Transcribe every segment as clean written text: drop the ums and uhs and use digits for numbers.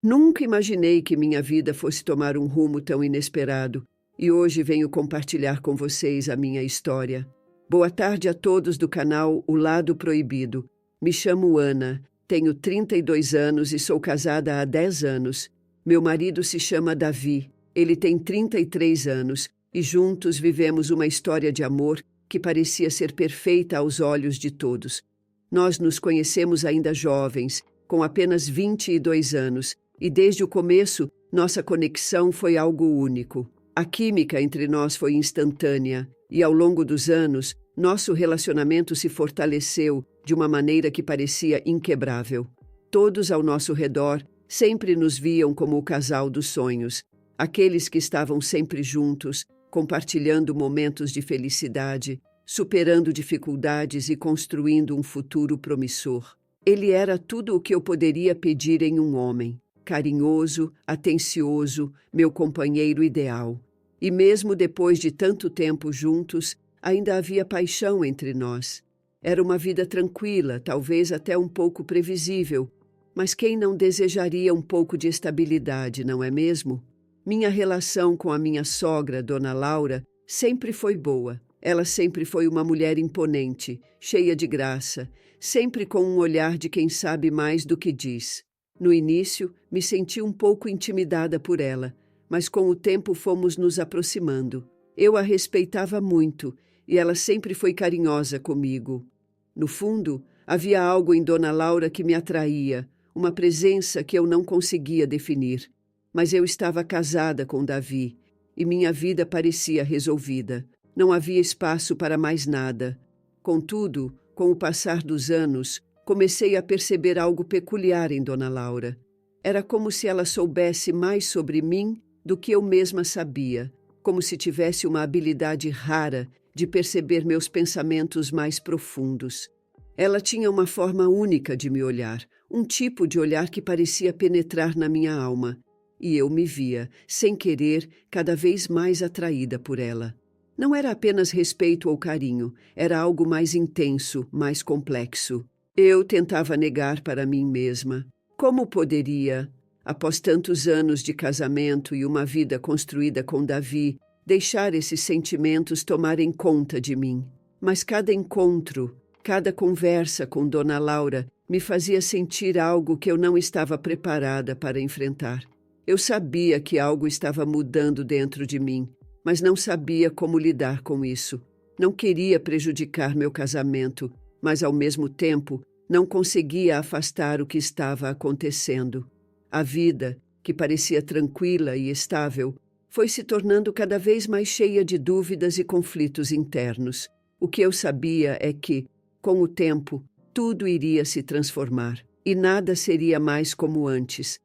Nunca imaginei que minha vida fosse tomar um rumo tão inesperado, e hoje venho compartilhar com vocês a minha história. Boa tarde a todos do canal O Lado Proibido. Me chamo Ana, tenho 32 anos e sou casada há 10 anos. Meu marido se chama Davi, ele tem 33 anos e juntos vivemos uma história de amor que parecia ser perfeita aos olhos de todos. Nós nos conhecemos ainda jovens, com apenas 22 anos, e desde o começo, nossa conexão foi algo único. A química entre nós foi instantânea, e ao longo dos anos, nosso relacionamento se fortaleceu de uma maneira que parecia inquebrável. Todos ao nosso redor sempre nos viam como o casal dos sonhos, aqueles que estavam sempre juntos, compartilhando momentos de felicidade, superando dificuldades e construindo um futuro promissor. Ele era tudo o que eu poderia pedir em um homem. Carinhoso, atencioso, meu companheiro ideal. E mesmo depois de tanto tempo juntos, ainda havia paixão entre nós. Era uma vida tranquila, talvez até um pouco previsível, mas quem não desejaria um pouco de estabilidade, não é mesmo? Minha relação com a minha sogra, Dona Laura, sempre foi boa. Ela sempre foi uma mulher imponente, cheia de graça, sempre com um olhar de quem sabe mais do que diz. No início, me senti um pouco intimidada por ela, mas com o tempo fomos nos aproximando. Eu a respeitava muito e ela sempre foi carinhosa comigo. No fundo, havia algo em Dona Laura que me atraía, uma presença que eu não conseguia definir. Mas eu estava casada com Davi e minha vida parecia resolvida. Não havia espaço para mais nada. Contudo, com o passar dos anos, comecei a perceber algo peculiar em Dona Laura. Era como se ela soubesse mais sobre mim do que eu mesma sabia, como se tivesse uma habilidade rara de perceber meus pensamentos mais profundos. Ela tinha uma forma única de me olhar, um tipo de olhar que parecia penetrar na minha alma, e eu me via, sem querer, cada vez mais atraída por ela. Não era apenas respeito ou carinho, era algo mais intenso, mais complexo. Eu tentava negar para mim mesma. Como poderia, após tantos anos de casamento e uma vida construída com Davi, deixar esses sentimentos tomarem conta de mim? Mas cada encontro, cada conversa com Dona Laura me fazia sentir algo que eu não estava preparada para enfrentar. Eu sabia que algo estava mudando dentro de mim, mas não sabia como lidar com isso. Não queria prejudicar meu casamento, mas ao mesmo tempo não conseguia afastar o que estava acontecendo. A vida, que parecia tranquila e estável, foi se tornando cada vez mais cheia de dúvidas e conflitos internos. O que eu sabia é que, com o tempo, tudo iria se transformar e nada seria mais como antes.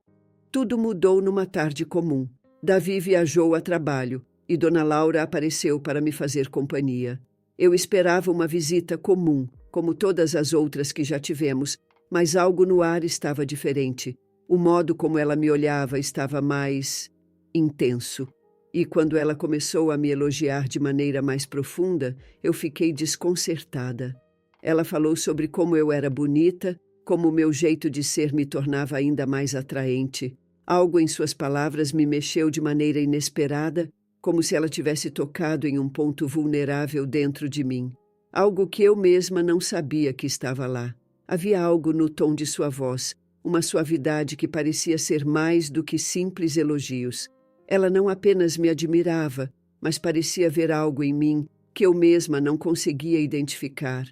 Tudo mudou numa tarde comum. Davi viajou a trabalho e Dona Laura apareceu para me fazer companhia. Eu esperava uma visita comum, como todas as outras que já tivemos, mas algo no ar estava diferente. O modo como ela me olhava estava mais intenso. E quando ela começou a me elogiar de maneira mais profunda, eu fiquei desconcertada. Ela falou sobre como eu era bonita, como o meu jeito de ser me tornava ainda mais atraente. Algo em suas palavras me mexeu de maneira inesperada, como se ela tivesse tocado em um ponto vulnerável dentro de mim. Algo que eu mesma não sabia que estava lá. Havia algo no tom de sua voz, uma suavidade que parecia ser mais do que simples elogios. Ela não apenas me admirava, mas parecia ver algo em mim que eu mesma não conseguia identificar.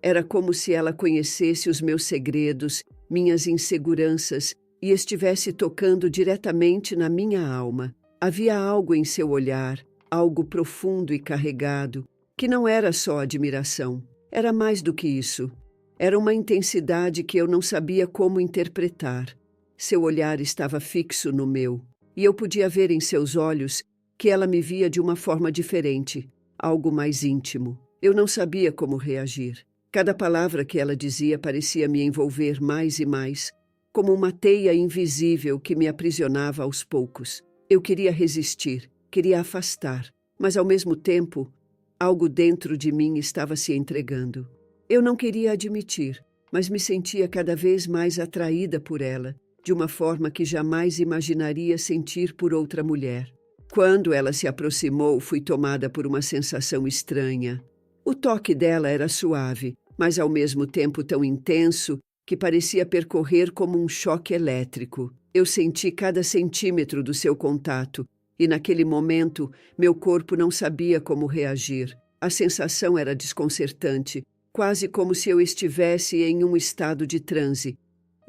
Era como se ela conhecesse os meus segredos, minhas inseguranças, e estivesse tocando diretamente na minha alma. Havia algo em seu olhar, algo profundo e carregado, que não era só admiração, era mais do que isso. Era uma intensidade que eu não sabia como interpretar. Seu olhar estava fixo no meu, e eu podia ver em seus olhos que ela me via de uma forma diferente, algo mais íntimo. Eu não sabia como reagir. Cada palavra que ela dizia parecia me envolver mais e mais, como uma teia invisível que me aprisionava aos poucos. Eu queria resistir, queria afastar, mas ao mesmo tempo, algo dentro de mim estava se entregando. Eu não queria admitir, mas me sentia cada vez mais atraída por ela, de uma forma que jamais imaginaria sentir por outra mulher. Quando ela se aproximou, fui tomada por uma sensação estranha. O toque dela era suave, mas ao mesmo tempo tão intenso que parecia percorrer como um choque elétrico. Eu senti cada centímetro do seu contato e, naquele momento, meu corpo não sabia como reagir. A sensação era desconcertante, quase como se eu estivesse em um estado de transe.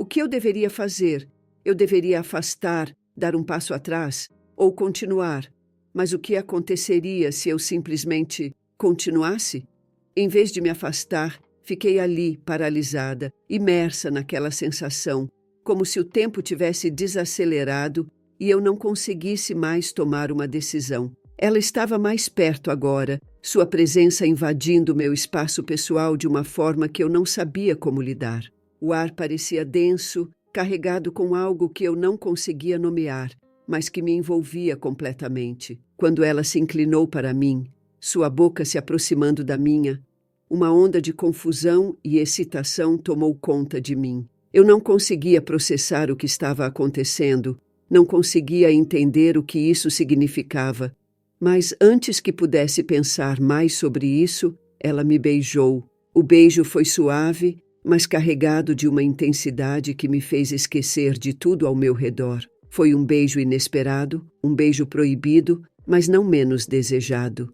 O que eu deveria fazer? Eu deveria afastar, dar um passo atrás ou continuar? Mas o que aconteceria se eu simplesmente continuasse? Em vez de me afastar, fiquei ali, paralisada, imersa naquela sensação, como se o tempo tivesse desacelerado e eu não conseguisse mais tomar uma decisão. Ela estava mais perto agora, sua presença invadindo meu espaço pessoal de uma forma que eu não sabia como lidar. O ar parecia denso, carregado com algo que eu não conseguia nomear, mas que me envolvia completamente. Quando ela se inclinou para mim, sua boca se aproximando da minha, uma onda de confusão e excitação tomou conta de mim. Eu não conseguia processar o que estava acontecendo, não conseguia entender o que isso significava. Mas antes que pudesse pensar mais sobre isso, ela me beijou. O beijo foi suave, mas carregado de uma intensidade que me fez esquecer de tudo ao meu redor. Foi um beijo inesperado, um beijo proibido, mas não menos desejado.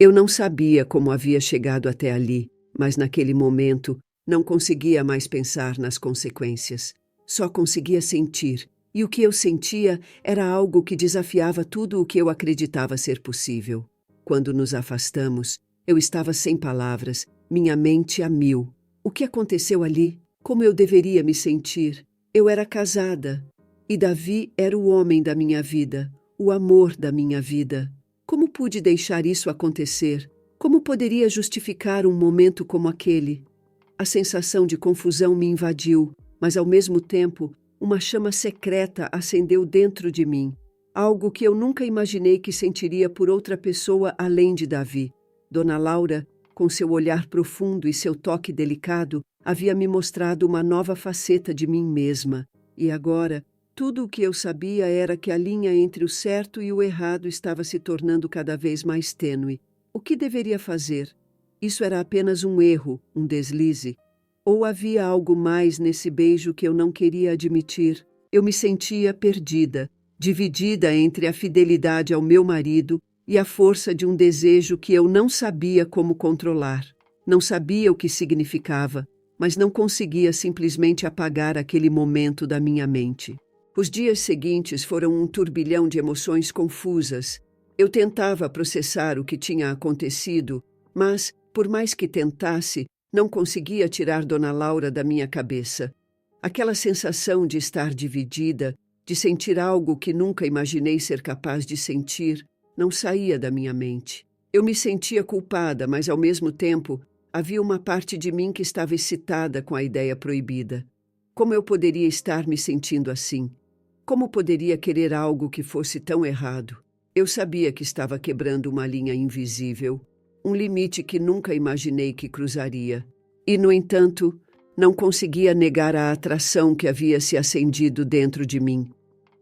Eu não sabia como havia chegado até ali, mas naquele momento não conseguia mais pensar nas consequências. Só conseguia sentir, e o que eu sentia era algo que desafiava tudo o que eu acreditava ser possível. Quando nos afastamos, eu estava sem palavras, minha mente a mil. O que aconteceu ali? Como eu deveria me sentir? Eu era casada, e Davi era o homem da minha vida, o amor da minha vida. Como pude deixar isso acontecer? Como poderia justificar um momento como aquele? A sensação de confusão me invadiu, mas ao mesmo tempo, uma chama secreta acendeu dentro de mim, algo que eu nunca imaginei que sentiria por outra pessoa além de Davi. Dona Laura, com seu olhar profundo e seu toque delicado, havia me mostrado uma nova faceta de mim mesma. E agora, tudo o que eu sabia era que a linha entre o certo e o errado estava se tornando cada vez mais tênue. O que deveria fazer? Isso era apenas um erro, um deslize. Ou havia algo mais nesse beijo que eu não queria admitir? Eu me sentia perdida, dividida entre a fidelidade ao meu marido e a força de um desejo que eu não sabia como controlar. Não sabia o que significava, mas não conseguia simplesmente apagar aquele momento da minha mente. Os dias seguintes foram um turbilhão de emoções confusas. Eu tentava processar o que tinha acontecido, mas, por mais que tentasse, não conseguia tirar Dona Laura da minha cabeça. Aquela sensação de estar dividida, de sentir algo que nunca imaginei ser capaz de sentir, não saía da minha mente. Eu me sentia culpada, mas ao mesmo tempo havia uma parte de mim que estava excitada com a ideia proibida. Como eu poderia estar me sentindo assim? Como poderia querer algo que fosse tão errado? Eu sabia que estava quebrando uma linha invisível, um limite que nunca imaginei que cruzaria. E, no entanto, não conseguia negar a atração que havia se acendido dentro de mim.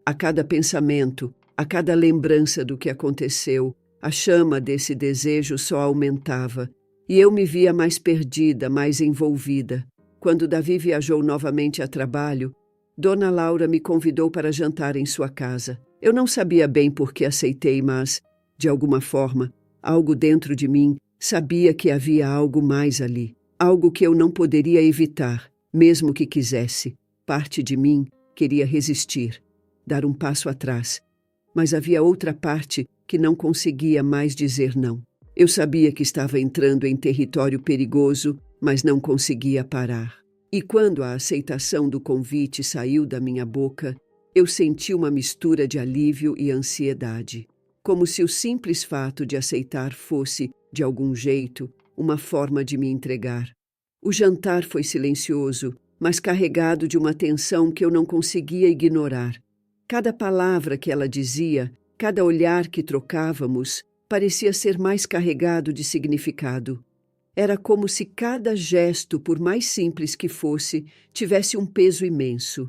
A cada pensamento, a cada lembrança do que aconteceu, a chama desse desejo só aumentava, e eu me via mais perdida, mais envolvida. Quando Davi viajou novamente a trabalho, Dona Laura me convidou para jantar em sua casa. Eu não sabia bem por que aceitei, mas, de alguma forma, algo dentro de mim sabia que havia algo mais ali. Algo que eu não poderia evitar, mesmo que quisesse. Parte de mim queria resistir, dar um passo atrás. Mas havia outra parte que não conseguia mais dizer não. Eu sabia que estava entrando em território perigoso, mas não conseguia parar. E quando a aceitação do convite saiu da minha boca, eu senti uma mistura de alívio e ansiedade, como se o simples fato de aceitar fosse, de algum jeito, uma forma de me entregar. O jantar foi silencioso, mas carregado de uma tensão que eu não conseguia ignorar. Cada palavra que ela dizia, cada olhar que trocávamos, parecia ser mais carregado de significado. Era como se cada gesto, por mais simples que fosse, tivesse um peso imenso.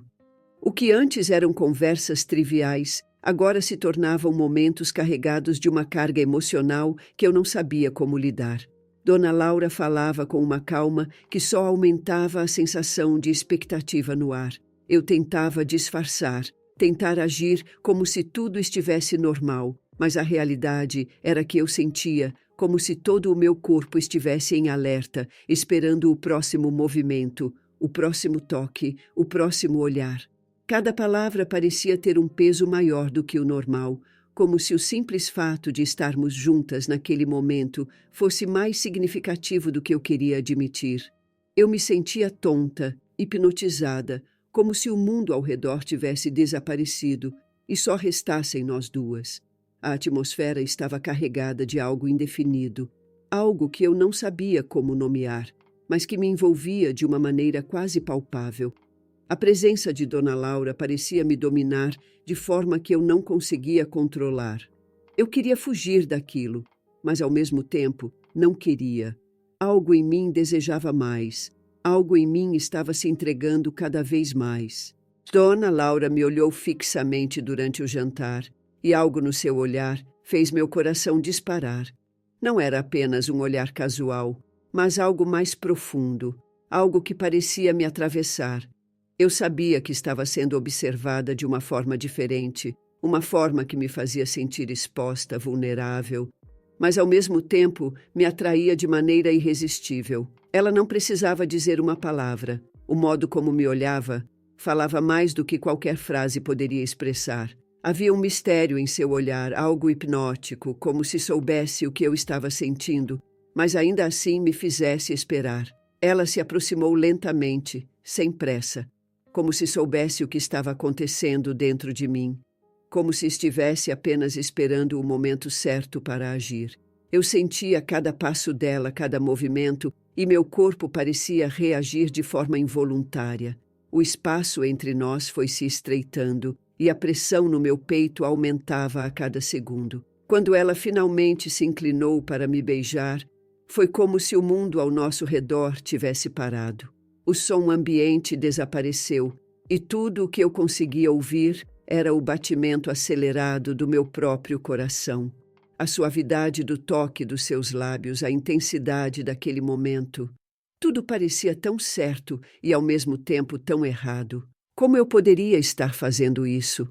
O que antes eram conversas triviais, agora se tornavam momentos carregados de uma carga emocional que eu não sabia como lidar. Dona Laura falava com uma calma que só aumentava a sensação de expectativa no ar. Eu tentava disfarçar, tentar agir como se tudo estivesse normal, mas a realidade era que eu sentia como se todo o meu corpo estivesse em alerta, esperando o próximo movimento, o próximo toque, o próximo olhar. Cada palavra parecia ter um peso maior do que o normal, como se o simples fato de estarmos juntas naquele momento fosse mais significativo do que eu queria admitir. Eu me sentia tonta, hipnotizada, como se o mundo ao redor tivesse desaparecido e só restassem nós duas. A atmosfera estava carregada de algo indefinido, algo que eu não sabia como nomear, mas que me envolvia de uma maneira quase palpável. A presença de Dona Laura parecia me dominar de forma que eu não conseguia controlar. Eu queria fugir daquilo, mas ao mesmo tempo não queria. Algo em mim desejava mais. Algo em mim estava se entregando cada vez mais. Dona Laura me olhou fixamente durante o jantar, e algo no seu olhar fez meu coração disparar. Não era apenas um olhar casual, mas algo mais profundo, algo que parecia me atravessar. Eu sabia que estava sendo observada de uma forma diferente, uma forma que me fazia sentir exposta, vulnerável, mas ao mesmo tempo me atraía de maneira irresistível. Ela não precisava dizer uma palavra. O modo como me olhava falava mais do que qualquer frase poderia expressar. Havia um mistério em seu olhar, algo hipnótico, como se soubesse o que eu estava sentindo, mas ainda assim me fizesse esperar. Ela se aproximou lentamente, sem pressa, como se soubesse o que estava acontecendo dentro de mim, como se estivesse apenas esperando o momento certo para agir. Eu sentia cada passo dela, cada movimento, e meu corpo parecia reagir de forma involuntária. O espaço entre nós foi se estreitando, e a pressão no meu peito aumentava a cada segundo. Quando ela finalmente se inclinou para me beijar, foi como se o mundo ao nosso redor tivesse parado. O som ambiente desapareceu, e tudo o que eu conseguia ouvir era o batimento acelerado do meu próprio coração. A suavidade do toque dos seus lábios, a intensidade daquele momento. Tudo parecia tão certo e ao mesmo tempo tão errado. Como eu poderia estar fazendo isso?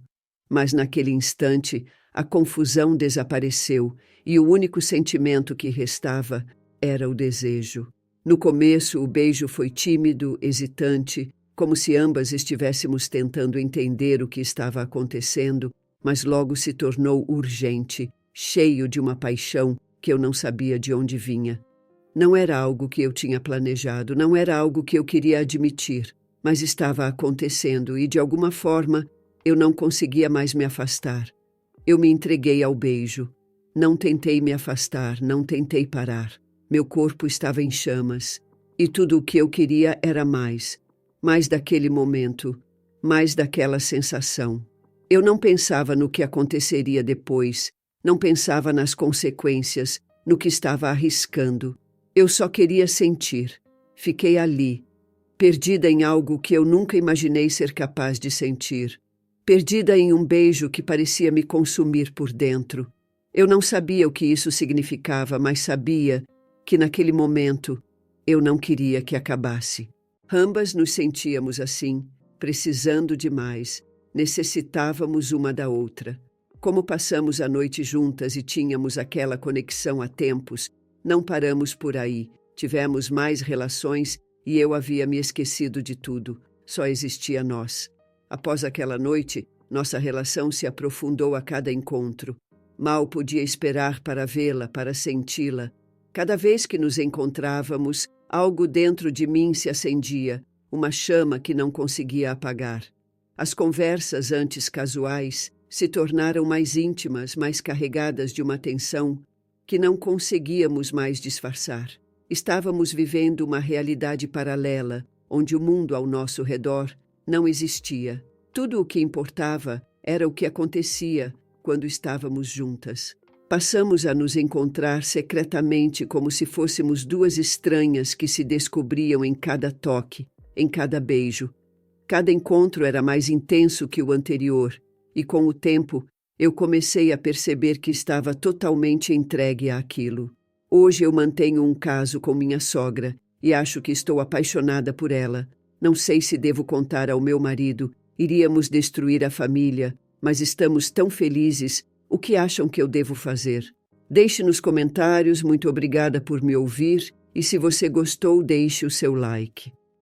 Mas naquele instante, a confusão desapareceu e o único sentimento que restava era o desejo. No começo, o beijo foi tímido, hesitante, como se ambas estivéssemos tentando entender o que estava acontecendo, mas logo se tornou urgente, cheio de uma paixão que eu não sabia de onde vinha. Não era algo que eu tinha planejado, não era algo que eu queria admitir, mas estava acontecendo e, de alguma forma, eu não conseguia mais me afastar. Eu me entreguei ao beijo. Não tentei me afastar, não tentei parar. Meu corpo estava em chamas, e tudo o que eu queria era mais daquele momento, mais daquela sensação. Eu não pensava no que aconteceria depois, não pensava nas consequências, no que estava arriscando. Eu só queria sentir. Fiquei ali, perdida em algo que eu nunca imaginei ser capaz de sentir. Perdida em um beijo que parecia me consumir por dentro. Eu não sabia o que isso significava, mas sabia que naquele momento eu não queria que acabasse. Ambas nos sentíamos assim, precisando de mais, necessitávamos uma da outra. Como passamos a noite juntas e tínhamos aquela conexão há tempos, não paramos por aí, tivemos mais relações e eu havia me esquecido de tudo, só existia nós. Após aquela noite, nossa relação se aprofundou a cada encontro. Mal podia esperar para vê-la, para senti-la. Cada vez que nos encontrávamos, algo dentro de mim se acendia, uma chama que não conseguia apagar. As conversas antes casuais se tornaram mais íntimas, mais carregadas de uma tensão que não conseguíamos mais disfarçar. Estávamos vivendo uma realidade paralela, onde o mundo ao nosso redor não existia. Tudo o que importava era o que acontecia quando estávamos juntas. Passamos a nos encontrar secretamente como se fôssemos duas estranhas que se descobriam em cada toque, em cada beijo. Cada encontro era mais intenso que o anterior, e com o tempo eu comecei a perceber que estava totalmente entregue àquilo. Hoje eu mantenho um caso com minha sogra e acho que estou apaixonada por ela. Não sei se devo contar ao meu marido. Iríamos destruir a família, mas estamos tão felizes. O que acham que eu devo fazer? Deixe nos comentários. Muito obrigada por me ouvir. E se você gostou, deixe o seu like.